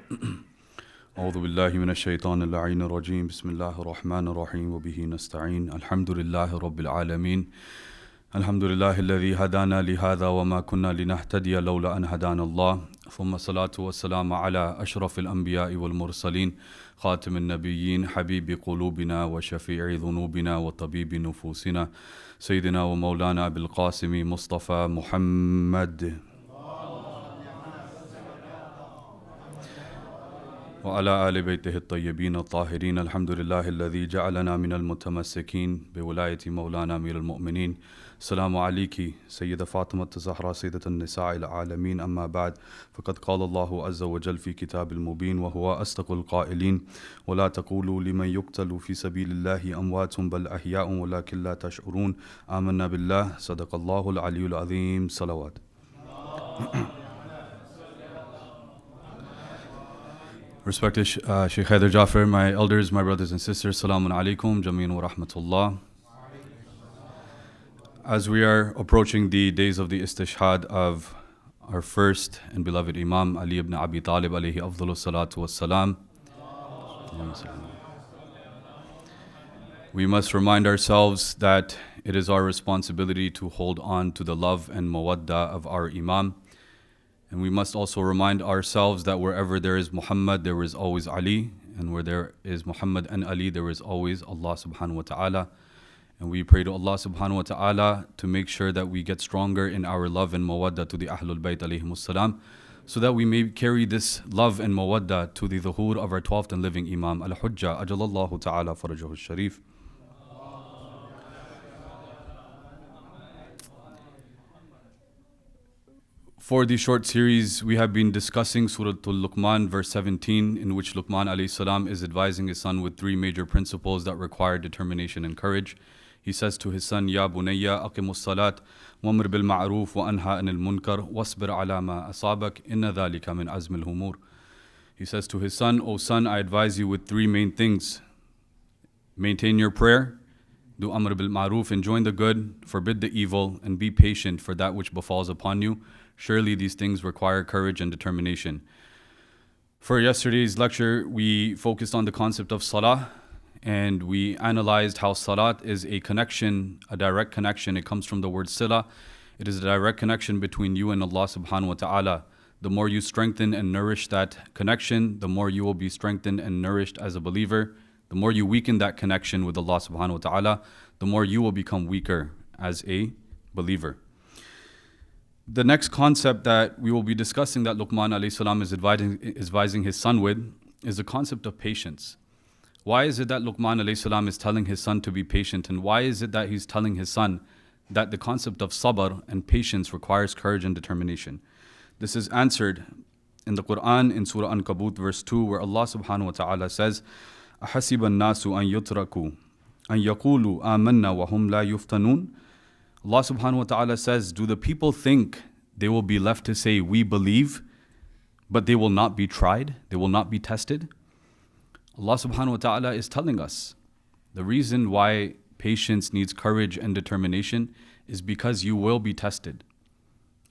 أعوذ بالله من الشيطان اللعين الرجيم بسم الله الرحمن الرحيم وبه نستعين الحمد لله رب العالمين الحمد لله الذي هدانا لهذا وما كنا لنهتدي لولا أن هدانا الله ثم الصلاة والسلام على أشرف الأنبياء والمرسلين خاتم النبيين حبيب قلوبنا وشفيع ذنوبنا وطبيب نفوسنا سيدنا ومولانا أبي القاسم مصطفى محمد وعلى آل بيته الطيبين الطاهرين الحمد لله الذي جعلنا من المتمسكين بولاية مولانا أمير المؤمنين السلام عليك سيدة فاطمة الزهراء سيدة النساء العالمين أما بعد فقد قال الله عز وجل في كتاب المبين وهو أصدق القائلين ولا تقولوا لمن يقتل في سبيل الله أموات بل أحياء ولكن لا تشعرون آمنا بالله صدق الله العلي العظيم صلوات. Respected Sheikh Haider Jaffer, my elders, my brothers and sisters, Salamun Alaikum, Jameen wa Rahmatullah. As we are approaching the days of the istishhad of our first and beloved Imam Ali ibn Abi Talib alayhi afdalu salatu wassalam, we must remind ourselves that it is our responsibility to hold on to the love and mawadda of our Imam. And we must also remind ourselves that wherever there is Muhammad, there is always Ali. And where there is Muhammad and Ali, there is always Allah subhanahu wa ta'ala. And we pray to Allah subhanahu wa ta'ala to make sure that we get stronger in our love and mawadda to the Ahlul Bayt alayhimus salam, so that we may carry this love and mawadda to the dhuhur of our 12th and living Imam, Al-Hujjah, Ajalallahu ta'ala farajahu al-Sharif. For the short series, we have been discussing Surah Al-Luqman, verse 17, in which Luqman alayhi salam is advising his son with three major principles that require determination and courage. He says to his son, Ya bunayya aqimus salat, wamr bil ma'roof wa anha anil munkar, wasbir ala ma asabak, inna dhalika min azmil humur. He says to his son, O son, I advise you with three main things. Maintain your prayer, do amr bil ma'roof, enjoin the good, forbid the evil, and be patient for that which befalls upon you. Surely these things require courage and determination. For yesterday's lecture, we focused on the concept of salah, and we analyzed how salat is a connection, a direct connection. It comes from the word sila. It is a direct connection between you and Allah subhanahu wa ta'ala. The more you strengthen and nourish that connection, the more you will be strengthened and nourished as a believer. The more you weaken that connection with Allah subhanahu wa ta'ala, the more you will become weaker as a believer. The next concept that we will be discussing that Luqman alayhi salam is advising his son with is the concept of patience. Why is it that Luqman alayhi salam is telling his son to be patient, and why is it that he's telling his son that the concept of sabr and patience requires courage and determination? This is answered in the Quran in Surah Ankabut verse 2, where Allah subhanahu wa ta'ala says, أَحَسِبَ النَّاسُ أَن يُتْرَكُوا أَن يَقُولُوا آمَنَّا وَهُمْ لَا يُفْتَنُونَ. Allah subhanahu wa ta'ala says, do the people think they will be left to say, we believe, but they will not be tried, they will not be tested? Allah subhanahu wa ta'ala is telling us the reason why patience needs courage and determination is because you will be tested.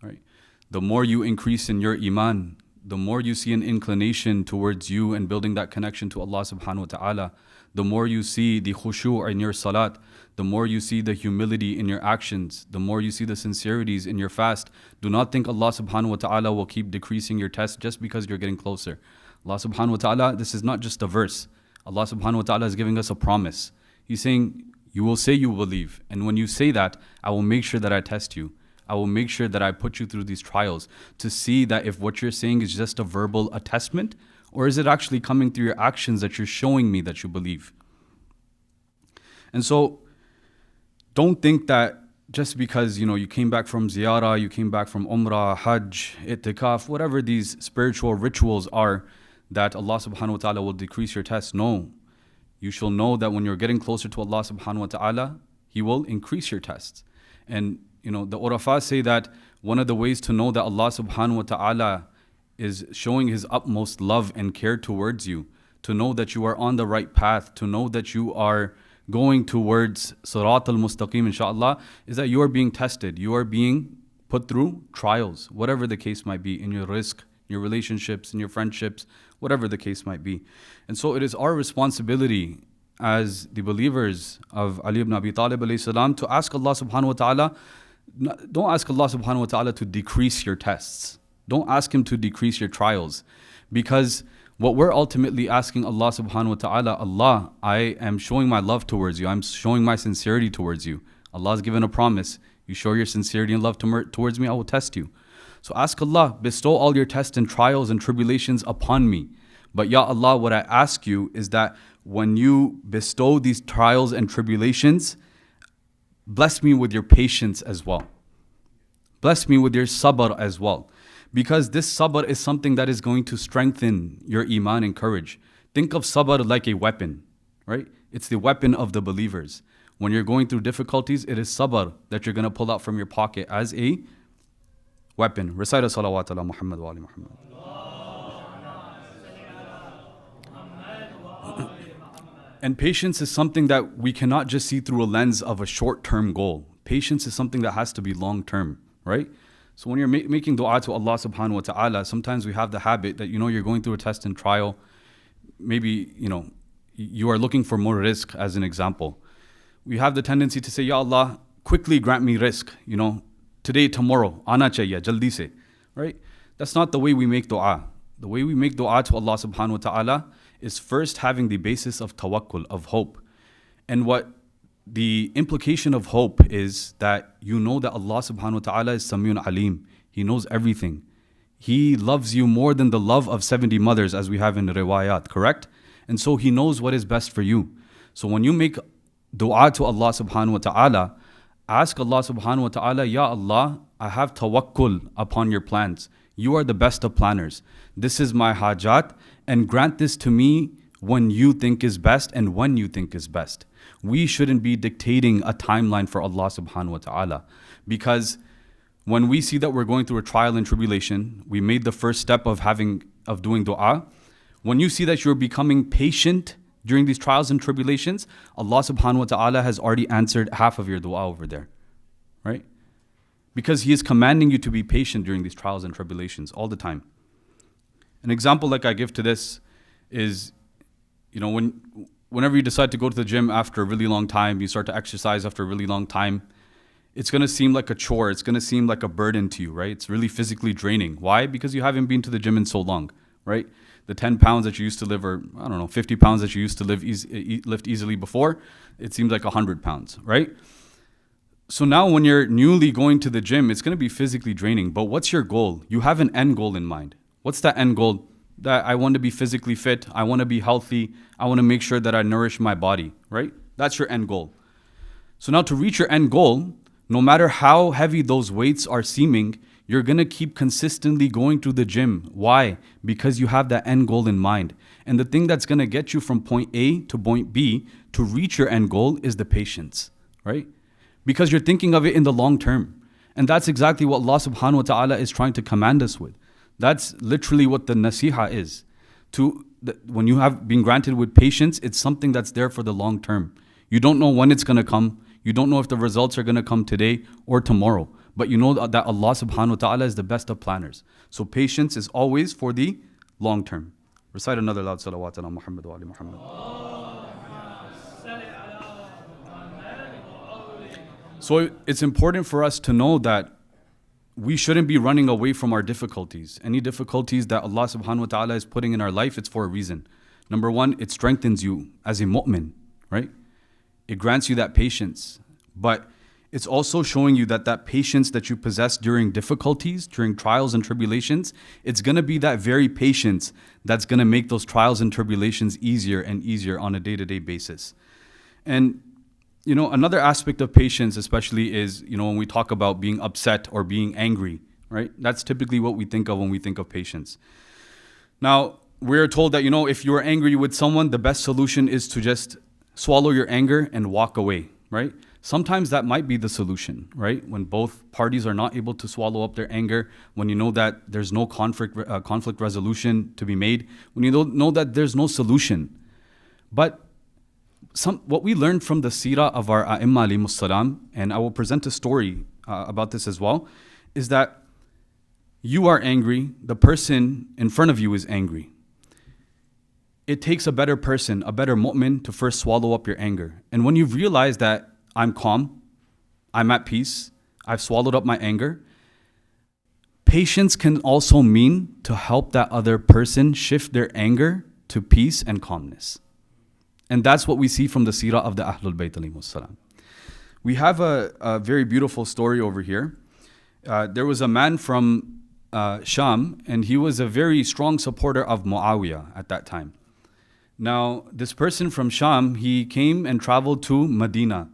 Right? The more you increase in your iman, the more you see an inclination towards you and building that connection to Allah subhanahu wa ta'ala, the more you see the khushu' in your salat, the more you see the humility in your actions, the more you see the sincerities in your fast. Do not think Allah subhanahu wa ta'ala will keep decreasing your test just because you're getting closer. Allah subhanahu wa ta'ala, this is not just a verse. Allah subhanahu wa ta'ala is giving us a promise. He's saying, you will say you believe, and when you say that, I will make sure that I test you. I will make sure that I put you through these trials to see that if what you're saying is just a verbal attestment, or is it actually coming through your actions that you're showing me that you believe? And so, don't think that just because you came back from ziyarah, you came back from umrah, hajj, itikaf, whatever these spiritual rituals are, that Allah subhanahu wa ta'ala will decrease your test. No. You shall know that when you're getting closer to Allah subhanahu wa ta'ala, He will increase your tests. And the Urafa say that one of the ways to know that Allah subhanahu wa ta'ala is showing His utmost love and care towards you, to know that you are on the right path, to know that you are going towards Sirat al-Mustaqim, inshaAllah, is that you are being tested. You are being put through trials, whatever the case might be, in your rizq, your relationships, in your friendships, whatever the case might be. And so it is our responsibility as the believers of Ali ibn Abi Talib alayhi salam to ask Allah subhanahu wa ta'ala, don't ask Allah subhanahu wa ta'ala to decrease your tests. Don't ask Him to decrease your trials. Because what we're ultimately asking Allah subhanahu wa ta'ala, Allah, I am showing my love towards you. I'm showing my sincerity towards you. Allah has given a promise. You show your sincerity and love towards me, I will test you. So ask Allah, bestow all your tests and trials and tribulations upon me. But Ya Allah, what I ask you is that when you bestow these trials and tribulations, bless me with your patience as well. Bless me with your sabr as well. Because this sabr is something that is going to strengthen your iman and courage. Think of sabr like a weapon, right? It's the weapon of the believers. When you're going through difficulties, it is sabr that you're going to pull out from your pocket as a weapon. Recite a salawat ala Muhammad wa ali Muhammad. And patience is something that we cannot just see through a lens of a short-term goal. Patience is something that has to be long-term, right? So when you're making dua to Allah subhanahu wa ta'ala, sometimes we have the habit that, you're going through a test and trial. Maybe, you are looking for more rizq as an example. We have the tendency to say, Ya Allah, quickly grant me rizq, today, tomorrow, ana chahiye, jaldi se, right? That's not the way we make dua. The way we make dua to Allah subhanahu wa ta'ala is first having the basis of tawakkul, of hope. And what the implication of hope is that you know that Allah subhanahu wa ta'ala is Samiun Alim. He knows everything. He loves you more than the love of 70 mothers, as we have in riwayat, correct? And so He knows what is best for you. So when you make dua to Allah subhanahu wa ta'ala, ask Allah subhanahu wa ta'ala, Ya Allah, I have tawakkul upon your plans. You are the best of planners. This is my hajat, and grant this to me when you think is best and when you think is best. We shouldn't be dictating a timeline for Allah subhanahu wa ta'ala, because when we see that we're going through a trial and tribulation, we made the first step of doing dua. When you see that you're becoming patient during these trials and tribulations, Allah subhanahu wa ta'ala has already answered half of your dua over there, right? Because He is commanding you to be patient during these trials and tribulations all the time. An example like I give to this is, whenever you decide to go to the gym after a really long time, you start to exercise after a really long time, it's going to seem like a chore. It's going to seem like a burden to you, right? It's really physically draining. Why? Because you haven't been to the gym in so long, right? The 10 pounds that you used to lift, or 50 pounds that you used to lift easily before, it seems like 100 pounds, right? So now when you're newly going to the gym, it's going to be physically draining. But what's your goal? You have an end goal in mind. What's that end goal? That I want to be physically fit. I want to be healthy. I want to make sure that I nourish my body, right? That's your end goal. So now to reach your end goal, no matter how heavy those weights are seeming, you're going to keep consistently going to the gym. Why? Because you have that end goal in mind. And the thing that's going to get you from point A to point B to reach your end goal is the patience, right? Because you're thinking of it in the long term. And that's exactly what Allah subhanahu wa ta'ala is trying to command us with. That's literally what the nasiha is. When you have been granted with patience, it's something that's there for the long term. You don't know when it's going to come. You don't know if the results are going to come today or tomorrow. But you know that Allah subhanahu wa ta'ala is the best of planners. So patience is always for the long term. Recite another loud salawat ala Muhammad wa ali Muhammad. So it's important for us to know that we shouldn't be running away from our difficulties. Any difficulties that Allah subhanahu wa ta'ala is putting in our life, it's for a reason. Number one, it strengthens you as a mu'min, right? It grants you that patience. But it's also showing you that patience that you possess during difficulties, during trials and tribulations, it's going to be that very patience that's going to make those trials and tribulations easier and easier on a day-to-day basis. And another aspect of patience especially is, when we talk about being upset or being angry, right? That's typically what we think of when we think of patience. Now, we're told that, if you are angry with someone, the best solution is to just swallow your anger and walk away, right? Sometimes that might be the solution, right? When both parties are not able to swallow up their anger, when you know that there's no conflict resolution to be made, when you know that there's no solution. But what we learned from the seerah of our A'imma alayhimus salam, and I will present a story about this as well, is that, You are angry, the person in front of you is angry. It takes a better person, a better mu'min, to first swallow up your anger. And when you've realized that I'm calm, I'm at peace, I've swallowed up my anger, patience can also mean to help that other person shift their anger to peace and calmness. And that's what we see from the seerah of the Ahlul Bayt alayhimus salam. We have a very beautiful story over here. There was a man from Sham, and he was a very strong supporter of Muawiyah at that time. Now, this person from Sham, he came and traveled to Medina.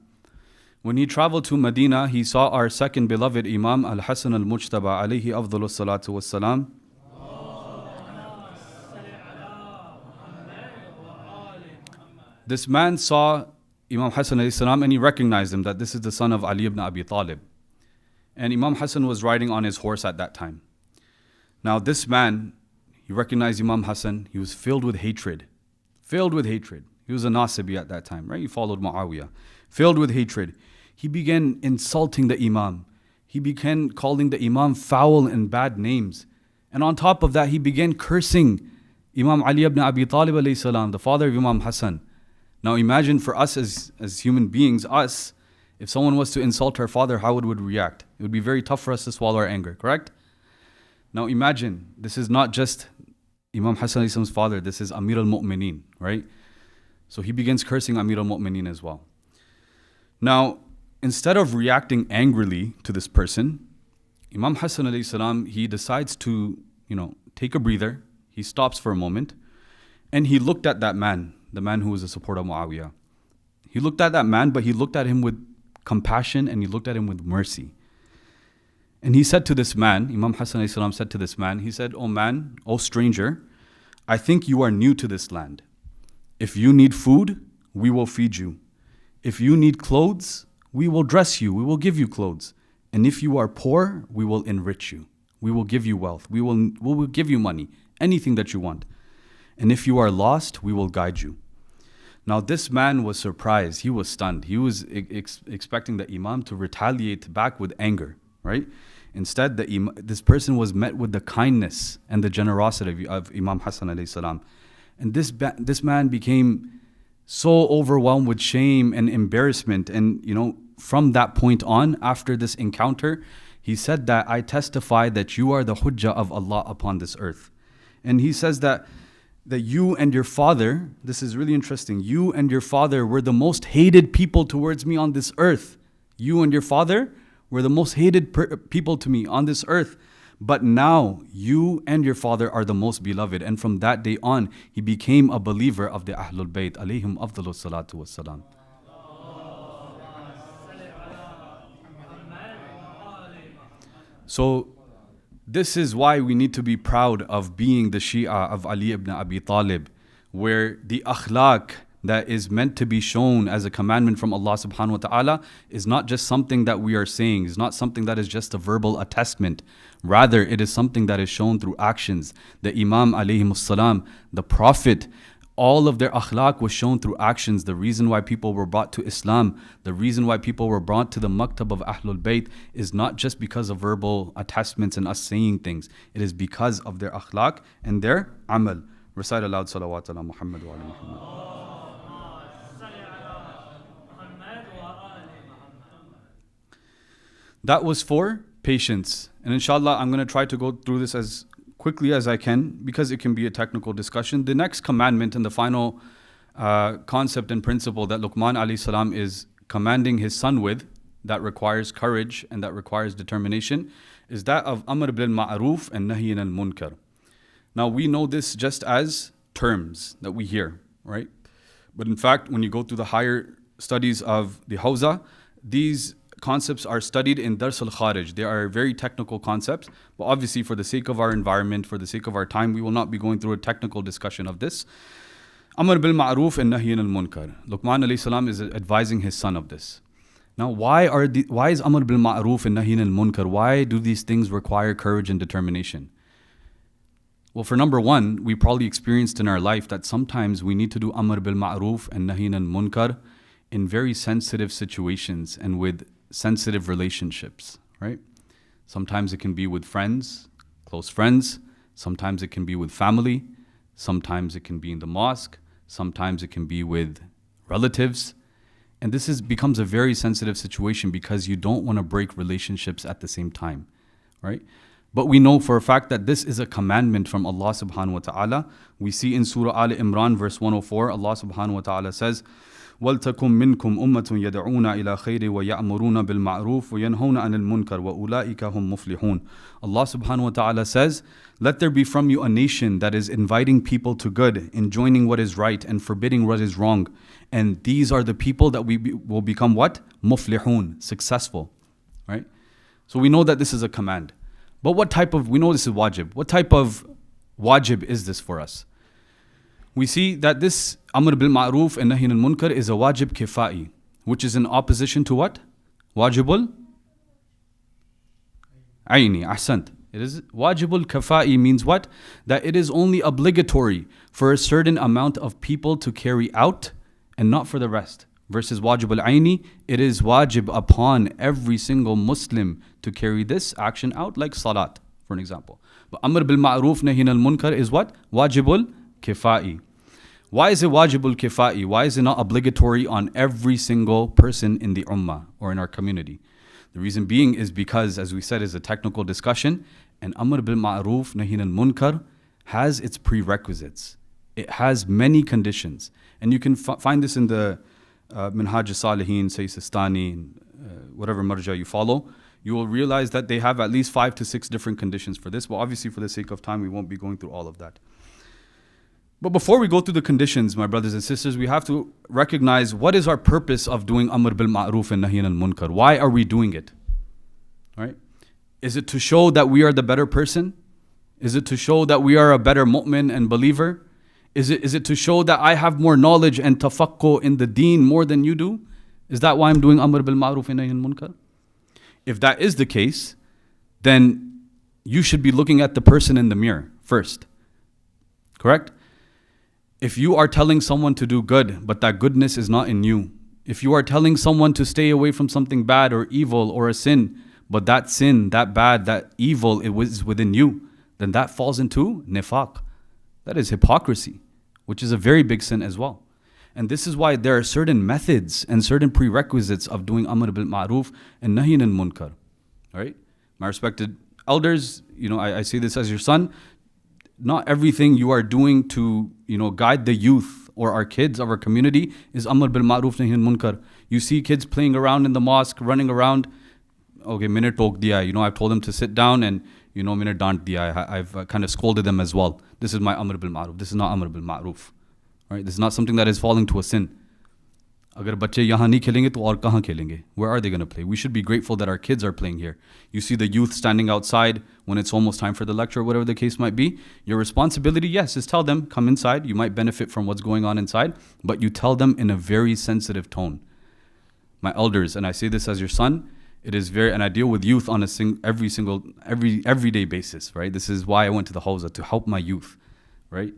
When he traveled to Medina, he saw our second beloved Imam Al-Hasan Al-Mujtaba alayhi afdalu salatu wassalam. This man saw Imam Hassan alayhi salam and he recognized him, that this is the son of Ali ibn Abi Talib. And Imam Hassan was riding on his horse at that time. Now this man, he recognized Imam Hassan, he was filled with hatred. Filled with hatred. He was a Nasibi at that time, right? He followed Muawiyah. Filled with hatred. He began insulting the Imam. He began calling the Imam foul and bad names. And on top of that, he began cursing Imam Ali ibn Abi Talib alayhi salam, the father of Imam Hassan. Now imagine for us as human beings, us, if someone was to insult our father, how it would react. It would be very tough for us to swallow our anger, correct? Now imagine, this is not just Imam Hassan alayhi salam's father, this is Amir al-Mu'mineen, right? So he begins cursing Amir al-Mu'mineen as well. Now, instead of reacting angrily to this person, Imam Hassan alayhi salam, he decides to, take a breather. He stops for a moment and he looked at that man, the man who was a supporter of Muawiyah. He looked at that man, but he looked at him with compassion and he looked at him with mercy. And he said to this man, Imam Hassan alayhi salam said to this man, he said, "Oh man, oh stranger, I think you are new to this land. If you need food, we will feed you. If you need clothes, we will dress you, we will give you clothes. And if you are poor, we will enrich you. We will give you wealth. We will give you money, anything that you want. And if you are lost, we will guide you." Now this man was surprised. He was stunned. He was expecting the Imam to retaliate back with anger, right? Instead, this person was met with the kindness and the generosity of Imam Hassan alayhi salam. And this man became so overwhelmed with shame and embarrassment. And from that point on, after this encounter, he said that I testify that you are the hujjah of Allah upon this earth. And he says that you and your father, this is really interesting, you and your father were the most hated people towards me on this earth. You and your father were the most hated people to me on this earth. But now you and your father are the most beloved. And from that day on, he became a believer of the Ahlul Bayt alayhim afdalu salatu wassalam. So this is why we need to be proud of being the Shia of Ali ibn Abi Talib, where the akhlaq that is meant to be shown as a commandment from Allah subhanahu wa ta'ala is not just something that we are saying, is not something that is just a verbal attestment. Rather, it is something that is shown through actions. The Imam alayhi salam, the Prophet, all of their akhlaq was shown through actions. The reason why people were brought to Islam, the reason why people were brought to the maktab of Ahlul Bayt is not just because of verbal attestments and us saying things. It is because of their akhlaq and their amal. Recite aloud salawat ala Muhammad wa ala Muhammad. That was for patience. And inshallah, I'm going to try to go through this as quickly as I can because it can be a technical discussion. The next commandment and the final concept and principle that Luqman alayhi salam is commanding his son with, that requires courage and that requires determination, is that of Amr bil Ma'ruf and Nahy anil Munkar. Now we know this just as terms that we hear, right? But in fact, when you go through the higher studies of the Hawza, these concepts are studied in Dars al-Kharij. They are very technical concepts, but obviously for the sake of our environment, for the sake of our time, we will not be going through a technical discussion of this. Amr bil Ma'ruf and Nahy anil Munkar. Luqman alayhi salam is advising his son of this. Now why is Amr bil Ma'ruf and Nahy anil Munkar? Why do these things require courage and determination? Well, for number one, we probably experienced in our life that sometimes we need to do Amr bil Ma'ruf and Nahy anil Munkar in very sensitive situations and with sensitive relationships, right? Sometimes it can be with friends, close friends, sometimes it can be with family, sometimes it can be in the mosque, sometimes it can be with relatives. And becomes a very sensitive situation because you don't want to break relationships at the same time, right? But we know for a fact that this is a commandment from Allah subhanahu wa ta'ala. We see in Surah Al Imran verse 104, Allah subhanahu wa ta'ala says, وَلْتَكُمْ مِنْكُمْ أُمَّةٌ يَدْعُونَ إِلَى خَيْرٍ وَيَأْمُرُونَ بِالْمَعْرُوفِ وَيَنْهَوْنَ عَنِ الْمُنْكَرِ وَأُولَٰئِكَ هُمْ مُفْلِحُونَ. Allah subhanahu wa ta'ala says, let there be from you a nation that is inviting people to good, enjoining what is right and forbidding what is wrong. And these are the people that will become what? Muflihun, successful, right? So we know that this is a command. But we know this is wajib. What type of wajib is this for us? We see that this Amr bil Ma'ruf and Nahy al Munkar is a wajib kifai, which is in opposition to what? Wajibul Aini, ahsant. It is wajibul kifai means what? That it is only obligatory for a certain amount of people to carry out and not for the rest. Versus wajibul aini, it is wajib upon every single Muslim to carry this action out, like salat, for an example. But Amr bil Ma'ruf Nahy al Munkar is what? Wajibul kifai. Why is it wajibul kifai? Why is it not obligatory on every single person in the ummah or in our community? The reason being is because, as we said, is a technical discussion, and Amr bil Ma'ruf Nahy al Munkar has its prerequisites. It has many conditions. And you can find this in the Minhaj al-Salihin, Sayyid Sistani, whatever marja you follow. You will realize that they have at least 5 to 6 different conditions for this. But obviously, for the sake of time, we won't be going through all of that. But before we go through the conditions, my brothers and sisters, we have to recognize what is our purpose of doing Amr bil Ma'ruf and Nahy al Munkar. Why are we doing it? Right? Is it to show that we are the better person? Is it to show that we are a better mu'min and believer? Is it to show that I have more knowledge and tafaqquh in the deen more than you do? Is that why I'm doing Amr bil Ma'ruf and Nahy al Munkar? If that is the case, then you should be looking at the person in the mirror first. Correct? If you are telling someone to do good, but that goodness is not in you, if you are telling someone to stay away from something bad or evil or a sin, but that sin, that bad, that evil, it was within you, then that falls into nifaq. That is hypocrisy, which is a very big sin as well. And this is why there are certain methods and certain prerequisites of doing Amr bil Ma'ruf and Nahy al Munkar. Right? My respected elders, I say this as your son. Not everything you are doing to, guide the youth or our kids of our community is Amr bil Ma'ruf Nahy al Munkar. You see kids playing around in the mosque, running around. Okay, minute talk diya. I've told them to sit down and, minute dant diya. I've kind of scolded them as well. This is my Amr bil Ma'ruf. This is not Amr bil Ma'ruf. Right? This is not something that is falling to a sin. Agar bacche yahan nahi khelenge to aur kahan khelenge? Where are they going to play? We should be grateful that our kids are playing here. You see the youth standing outside when it's almost time for the lecture, or whatever the case might be. Your responsibility, yes, is tell them, come inside. You might benefit from what's going on inside, but you tell them in a very sensitive tone. My elders, and I say this as your son, it is and I deal with youth on everyday basis, right? This is why I went to the Hawza, to help my youth, right?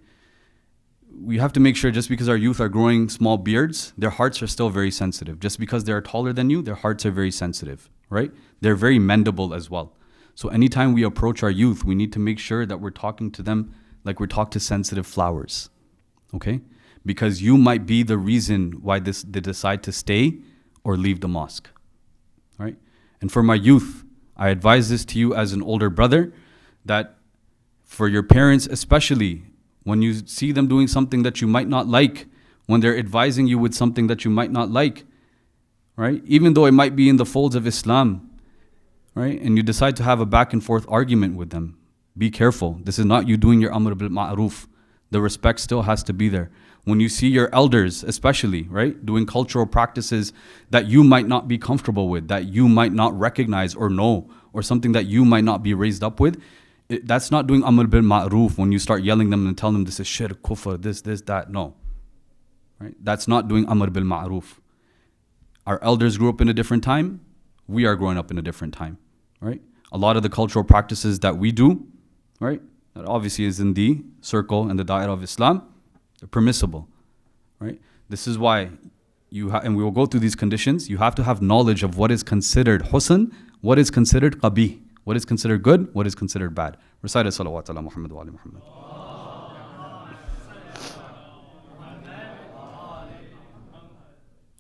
We have to make sure just because our youth are growing small beards, their hearts are still very sensitive. Just because they're taller than you, their hearts are very sensitive, right? They're very mendable as well. So anytime we approach our youth, we need to make sure that we're talking to them like we're talking to sensitive flowers, okay? Because you might be the reason why they decide to stay or leave the mosque, right? And for my youth, I advise this to you as an older brother, that for your parents especially, when you see them doing something that you might not like, when they're advising you with something that you might not like, right? Even though it might be in the folds of Islam, right? And you decide to have a back and forth argument with them, be careful. This is not you doing your Amr bil Ma'ruf. The respect still has to be there. When you see your elders, especially, right, doing cultural practices that you might not be comfortable with, that you might not recognize or know, or something that you might not be raised up with, that's not doing Amr bil Ma'ruf when you start yelling them and telling them this is shirk, kufr, this, that. No. Right? That's not doing Amr bil Ma'ruf. Our elders grew up in a different time. We are growing up in a different time. Right? A lot of the cultural practices that we do, right, that obviously is in the circle and the da'irah of Islam, they're permissible. Right? This is why and we will go through these conditions, you have to have knowledge of what is considered husn, what is considered qabih, What is considered good? What is considered bad? Recite salawat ala Muhammad wa ali Muhammad.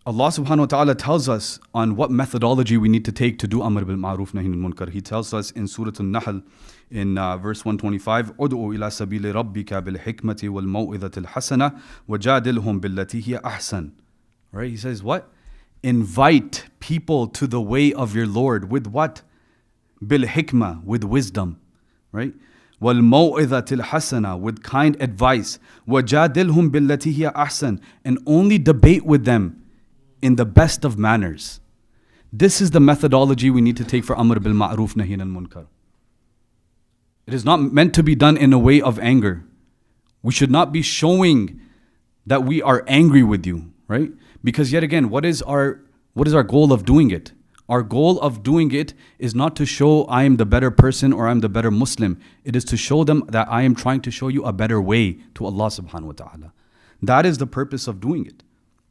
Allah subhanahu wa ta'ala tells us on what methodology we need to take to do Amr bil Ma'ruf Nahi anil Munkar. He tells us in Surah An-Nahl in verse 125, "Ud'u ila sabili rabbika bil hikmati wal maw'idhati al hasana wajadilhum billati hiya ahsan." Right? He says what? Invite people to the way of your Lord with what? Bil hikmah, with wisdom. Right? Wal maw'idhati al hasana, with kind advice. Wajadilhum billati hiya ahsan, and only debate with them in the best of manners. This is the methodology we need to take for Amr bil Ma'ruf Nahi anil Munkar. It is not meant to be done in a way of anger. We should not be showing that we are angry with you, right? Because yet again, what is our goal of doing it? Our goal of doing it is not to show I am the better person or I'm the better Muslim. It is to show them that I am trying to show you a better way to Allah subhanahu wa ta'ala. That is the purpose of doing it.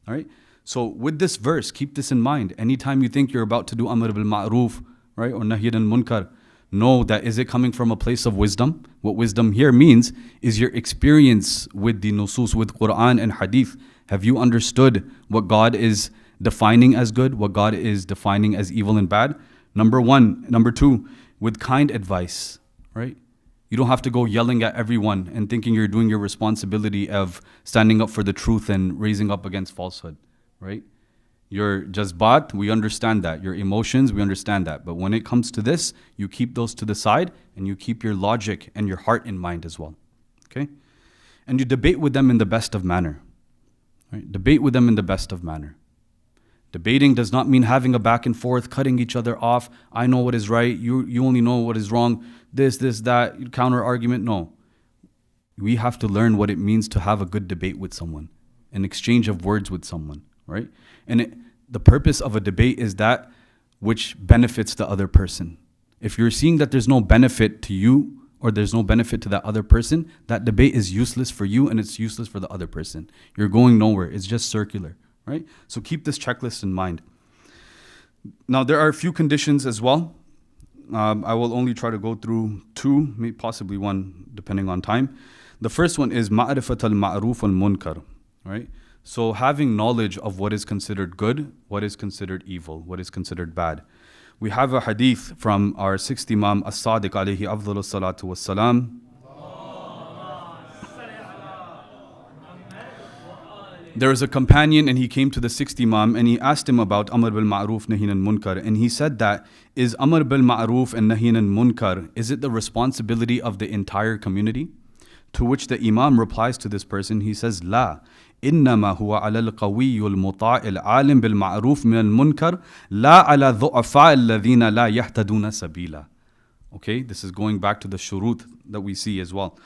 All right? So with this verse, keep this in mind. Anytime you think you're about to do Amr bil Ma'ruf, right, or Nahy anil Munkar, know that is it coming from a place of wisdom? What wisdom here means is your experience with the nusus, with Quran and Hadith. Have you understood what God is defining as good, what God is defining as evil and bad? Number one. Number two, with kind advice, right? You don't have to go yelling at everyone and thinking you're doing your responsibility of standing up for the truth and raising up against falsehood. Right? Your jazbat, we understand that. Your emotions, we understand that. But when it comes to this, you keep those to the side and you keep your logic and your heart in mind as well. Okay? And you debate with them in the best of manner. Right? Debate with them in the best of manner. Debating does not mean having a back and forth, cutting each other off. I know what is right. You only know what is wrong. This, that, counter argument. No. We have to learn what it means to have a good debate with someone, an exchange of words with someone. Right? And the purpose of a debate is that which benefits the other person. If you're seeing that there's no benefit to you or there's no benefit to that other person, that debate is useless for you and it's useless for the other person. You're going nowhere. It's just circular. Right? So keep this checklist in mind. Now there are a few conditions as well. I will only try to go through two, maybe possibly one, depending on time. The first one is ma'rifat al-ma'ruf al-munkar. Right? So having knowledge of what is considered good, what is considered evil, what is considered bad. We have a hadith from our sixth Imam As-Sadiq alayhi afdalu salatu wassalam. There was a companion and he came to the sixth Imam and he asked him about Amr bil Ma'ruf Nahy anil Munkar, and he said that, is Amr bil Ma'ruf and Nahy anil Munkar, is it the responsibility of the entire community? To which the Imam replies to this person, he says, La. إنما هو على القوي المطاع العالم بالمعروف من المنكر لا على الضعفاء الذين لا يهتدون سبيلا. Okay, this is going back to the shurut that we see as well.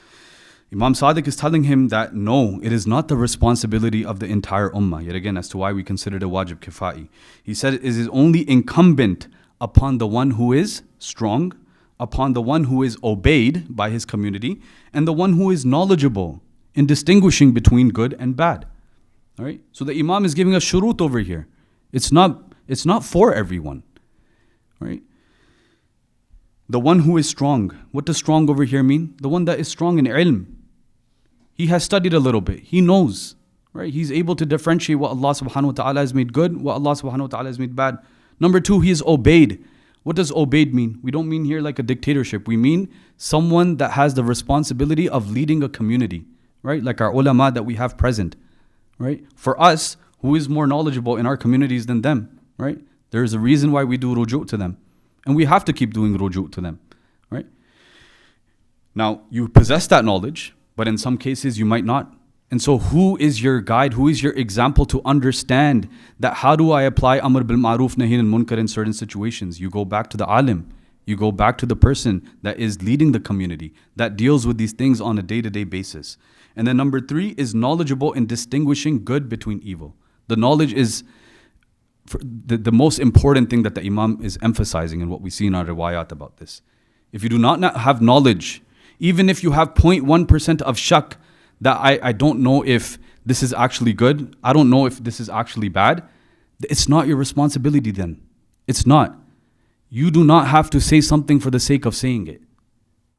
Imam Sadiq is telling him that no, it is not the responsibility of the entire ummah. Yet again, as to why we consider it a wajib kifai. He said it is only incumbent upon the one who is strong, upon the one who is obeyed by his community, and the one who is knowledgeable in distinguishing between good and bad. All right? So the Imam is giving us shurut over here. It's not for everyone. Right? The one who is strong. What does strong over here mean? The one that is strong in ilm. He has studied a little bit. He knows. Right? He's able to differentiate what Allah subhanahu wa ta'ala has made good, what Allah subhanahu wa ta'ala has made bad. Number two, he is obeyed. What does obeyed mean? We don't mean here like a dictatorship. We mean someone that has the responsibility of leading a community. Right? Like our ulama that we have present. Right? For us, who is more knowledgeable in our communities than them? Right? There is a reason why we do ruju' to them. And we have to keep doing ruju' to them. Right? Now, you possess that knowledge, but in some cases you might not. And so who is your guide? Who is your example to understand that how do I apply Amr bil Ma'ruf Nahy anil Munkar in certain situations? You go back to the alim. You go back to the person that is leading the community, that deals with these things on a day-to-day basis. And then number three is knowledgeable in distinguishing good between evil. The knowledge is the most important thing that the Imam is emphasizing in what we see in our riwayat about this. If you do not have knowledge, even if you have 0.1% of shak, that I don't know if this is actually good, I don't know if this is actually bad, it's not your responsibility then. It's not. You do not have to say something for the sake of saying it,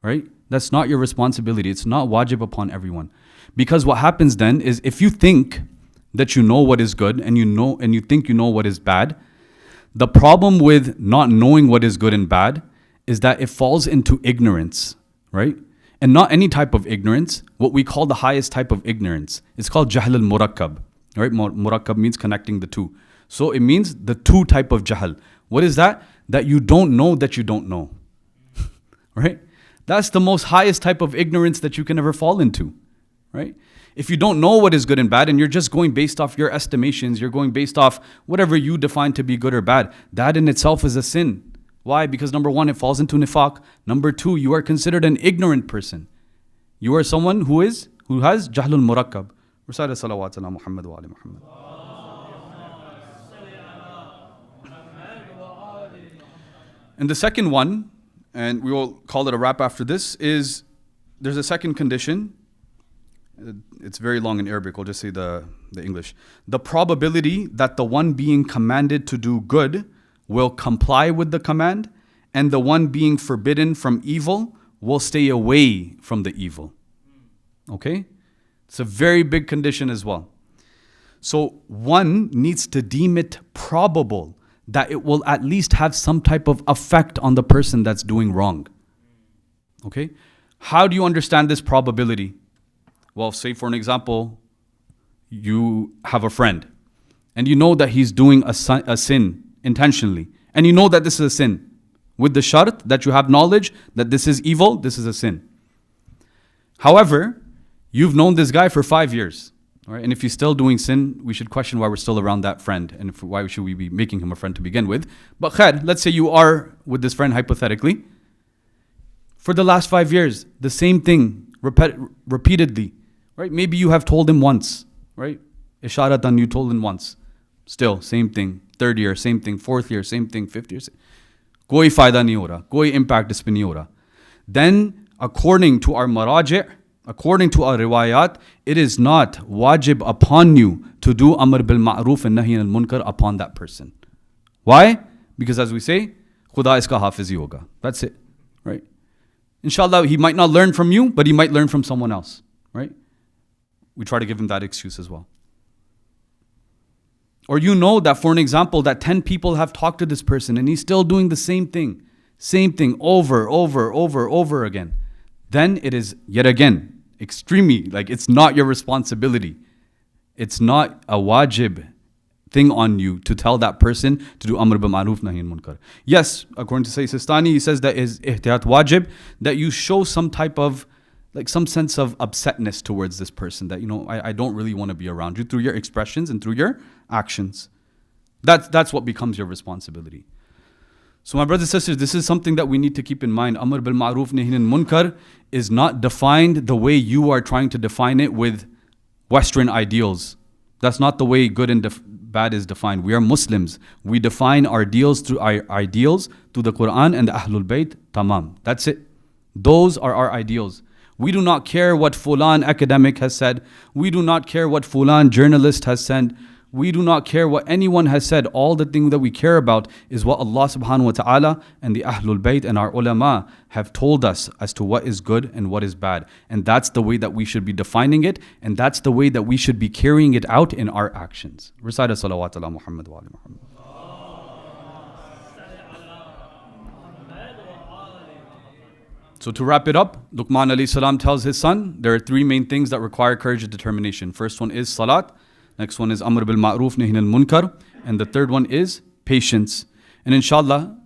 right? That's not your responsibility. It's not wajib upon everyone. Because what happens then is if you think that you know what is good and you think you know what is bad, the problem with not knowing what is good and bad is that it falls into ignorance, right? And not any type of ignorance, what we call the highest type of ignorance. It's called jahl al-murakkab, right? Murakkab means connecting the two. So it means the two type of jahl. What is that? That you don't know that you don't know, right? That's the most highest type of ignorance that you can ever fall into, right? If you don't know what is good and bad and you're just going based off your estimations, you're going based off whatever you define to be good or bad, that in itself is a sin. Why? Because number one, it falls into nifaq. Number two, you are considered an ignorant person. You are someone who has jahlul murakkab. Recite salawat ala Muhammad wa ali Muhammad. And the second one, and we will call it a wrap after this, is there's a second condition. It's very long in Arabic, I'll just say the English. The probability that the one being commanded to do good will comply with the command, and the one being forbidden from evil will stay away from the evil. Okay? It's a very big condition as well. So one needs to deem it probable that it will at least have some type of effect on the person that's doing wrong. Okay? How do you understand this probability? Well, say for an example, you have a friend and you know that he's doing a sin intentionally, and you know that this is a sin with the shart that you have knowledge that this is evil, this is a sin. However, you've known this guy for 5 years, right? And if he's still doing sin, we should question why we're still around that friend and why should we be making him a friend to begin with. But khair, let's say you are with this friend hypothetically. For the last 5 years, the same thing repeatedly, right? Maybe you have told him once, right? Isharatan, you told him once. Still, same thing. 3rd year, same thing. 4th year, same thing. 5th year, koi fayda nahi ho raha, koi impact is pe nahi ho raha. Then, according to our maraji', according to our riwayat, it is not wajib upon you to do amr bil ma'roof and nahi anil munkar upon that person. Why? Because as we say, khuda iska hafiz hi hoga. That's it, right? Inshallah, he might not learn from you, but he might learn from someone else, right? We try to give him that excuse as well. Or you know that, for an example, that 10 people have talked to this person and he's still doing the same thing over again. Then it is, yet again, extremely, like it's not your responsibility. It's not a wajib thing on you to tell that person to do amr bil ma'roof nahi anil munkar. Yes, according to Sayyid Sistani, he says that is ihtiyat wajib, that you show some type of, like some sense of upsetness towards this person, that, you know, I don't really want to be around you, through your expressions and through your actions. That's what becomes your responsibility. So my brothers and sisters, this is something that we need to keep in mind. Amr bil ma'roof nahi anil munkar is not defined the way you are trying to define it with Western ideals. That's not the way good and bad is defined. We are Muslims. We define our ideals through the Quran and the Ahlul Bayt. Tamam. That's it. Those are our ideals. We do not care what Fulan academic has said. We do not care what Fulan journalist has said. We do not care what anyone has said. All the thing that we care about is what Allah subhanahu wa ta'ala and the Ahlul Bayt and our ulama have told us as to what is good and what is bad. And that's the way that we should be defining it, and that's the way that we should be carrying it out in our actions. Recite salawat ala Muhammad wa ali Muhammad. So to wrap it up, Luqman alayhi salam tells his son, there are 3 main things that require courage and determination. First one is salat. Next one is amr bil ma'roof nahi anil munkar. And the third one is patience. And inshallah,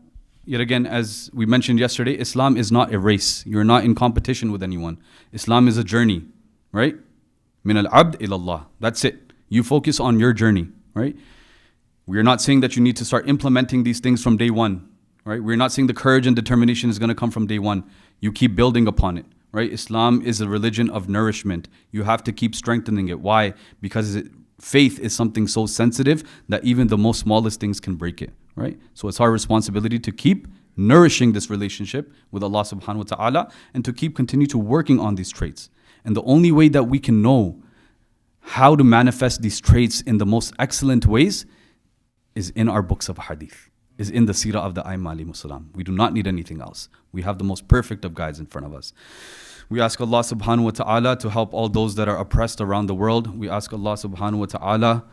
yet again, as we mentioned yesterday, Islam is not a race. You're not in competition with anyone. Islam is a journey, right? Min al-abd ilallah. That's it. You focus on your journey, right? We're not saying that you need to start implementing these things from day one, right? We're not saying the courage and determination is going to come from day one. You keep building upon it, right? Islam is a religion of nourishment. You have to keep strengthening it. Why? Because faith is something so sensitive that even the most smallest things can break it, right? So it's our responsibility to keep nourishing this relationship with Allah subhanahu wa ta'ala and to continue to working on these traits. And the only way that we can know how to manifest these traits in the most excellent ways is in our books of hadith. is in the seerah of the Aimma alayhimus salam. We do not need anything else. We have the most perfect of guides in front of us. We ask Allah subhanahu wa ta'ala to help all those that are oppressed around the world. We ask Allah subhanahu wa ta'ala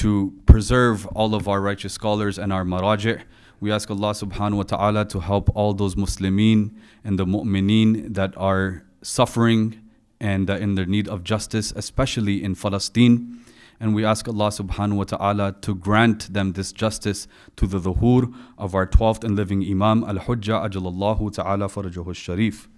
to preserve all of our righteous scholars and our maraji'. We ask Allah subhanahu wa ta'ala to help all those Muslimin and the mu'mineen that are suffering and in their need of justice, especially in Palestine. And we ask Allah subhanahu wa ta'ala to grant them this justice to the dhuhur of our 12th and living Imam Al-Hujjah Ajalallahu ta'ala farajahu al-Sharif.